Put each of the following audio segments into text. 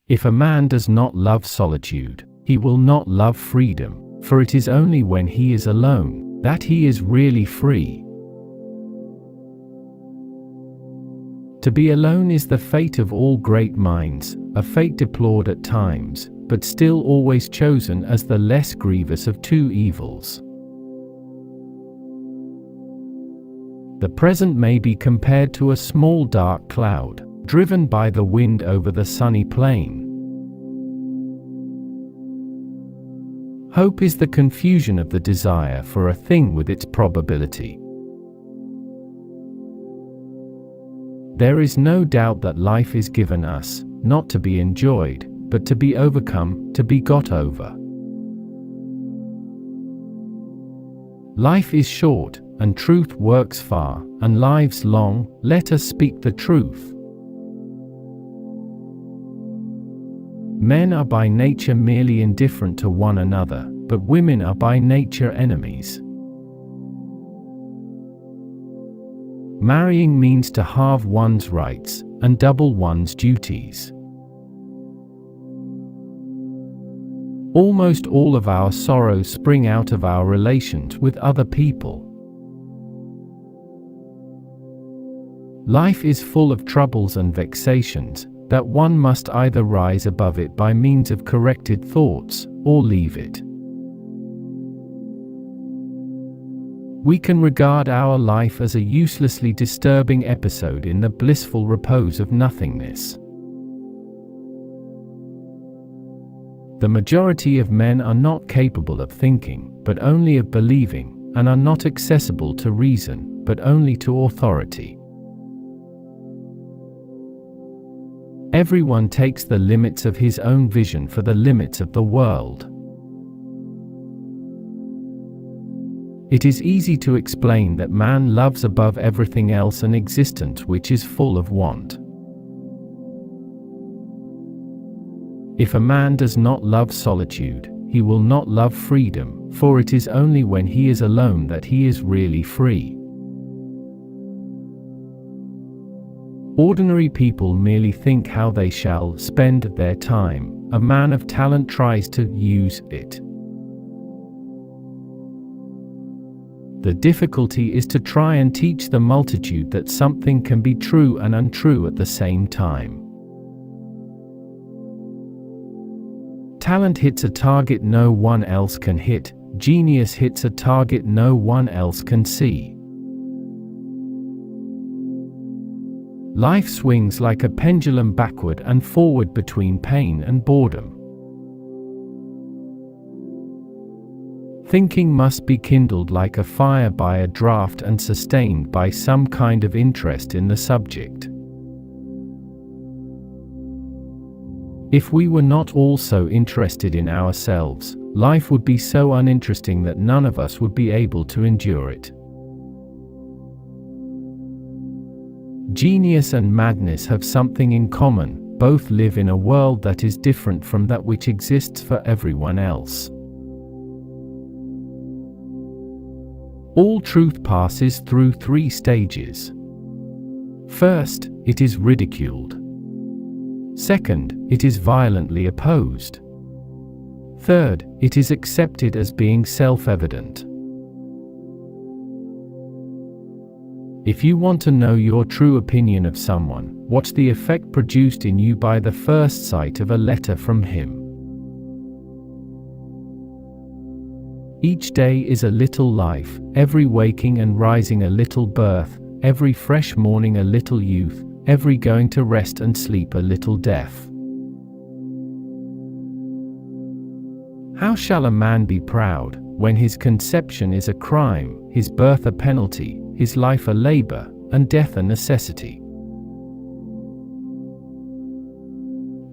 If a man does not love solitude, he will not love freedom, for it is only when he is alone that he is really free. To be alone is the fate of all great minds, a fate deplored at times, but still always chosen as the less grievous of two evils. The present may be compared to a small dark cloud, driven by the wind over the sunny plain. Hope is the confusion of the desire for a thing with its probability. There is no doubt that life is given us, not to be enjoyed, but to be overcome, to be got over. Life is short, and truth works far, and lives long, let us speak the truth. Men are by nature merely indifferent to one another, but women are by nature enemies. Marrying means to halve one's rights, and double one's duties. Almost all of our sorrows spring out of our relations with other people. Life is full of troubles and vexations, that one must either rise above it by means of corrected thoughts, or leave it. We can regard our life as a uselessly disturbing episode in the blissful repose of nothingness. The majority of men are not capable of thinking, but only of believing, and are not accessible to reason, but only to authority. Everyone takes the limits of his own vision for the limits of the world. It is easy to explain that man loves above everything else an existence which is full of want. If a man does not love solitude, he will not love freedom, for it is only when he is alone that he is really free. Ordinary people merely think how they shall spend their time. A man of talent tries to use it. The difficulty is to try and teach the multitude that something can be true and untrue at the same time. Talent hits a target no one else can hit. Genius hits a target no one else can see. Life swings like a pendulum backward and forward between pain and boredom. Thinking must be kindled like a fire by a draught and sustained by some kind of interest in the subject. If we were not all so interested in ourselves, life would be so uninteresting that none of us would be able to endure it. Genius and madness have something in common, both live in a world that is different from that which exists for everyone else. All truth passes through three stages. First, it is ridiculed. Second, it is violently opposed. Third, it is accepted as being self-evident. If you want to know your true opinion of someone, watch the effect produced in you by the first sight of a letter from him. Each day is a little life, every waking and rising a little birth, every fresh morning a little youth, every going to rest and sleep a little death. How shall a man be proud, when his conception is a crime, his birth a penalty, his life a labor, and death a necessity?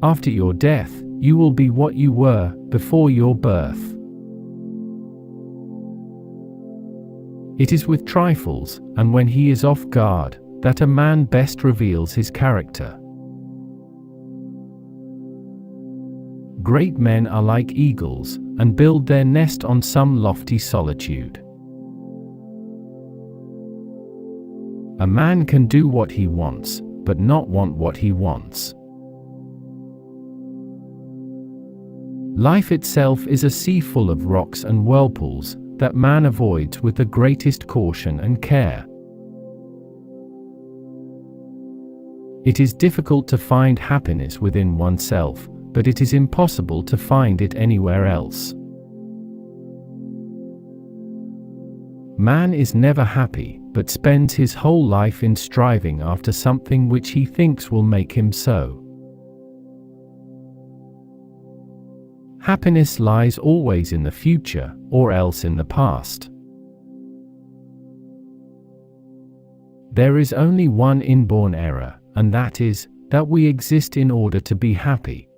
After your death, you will be what you were before your birth. It is with trifles, and when he is off guard, that a man best reveals his character. Great men are like eagles, and build their nest on some lofty solitude. A man can do what he wants, but not want what he wants. Life itself is a sea full of rocks and whirlpools that man avoids with the greatest caution and care. It is difficult to find happiness within oneself, but it is impossible to find it anywhere else. Man is never happy, but spends his whole life in striving after something which he thinks will make him so. Happiness lies always in the future, or else in the past. There is only one inborn error, and that is, that we exist in order to be happy.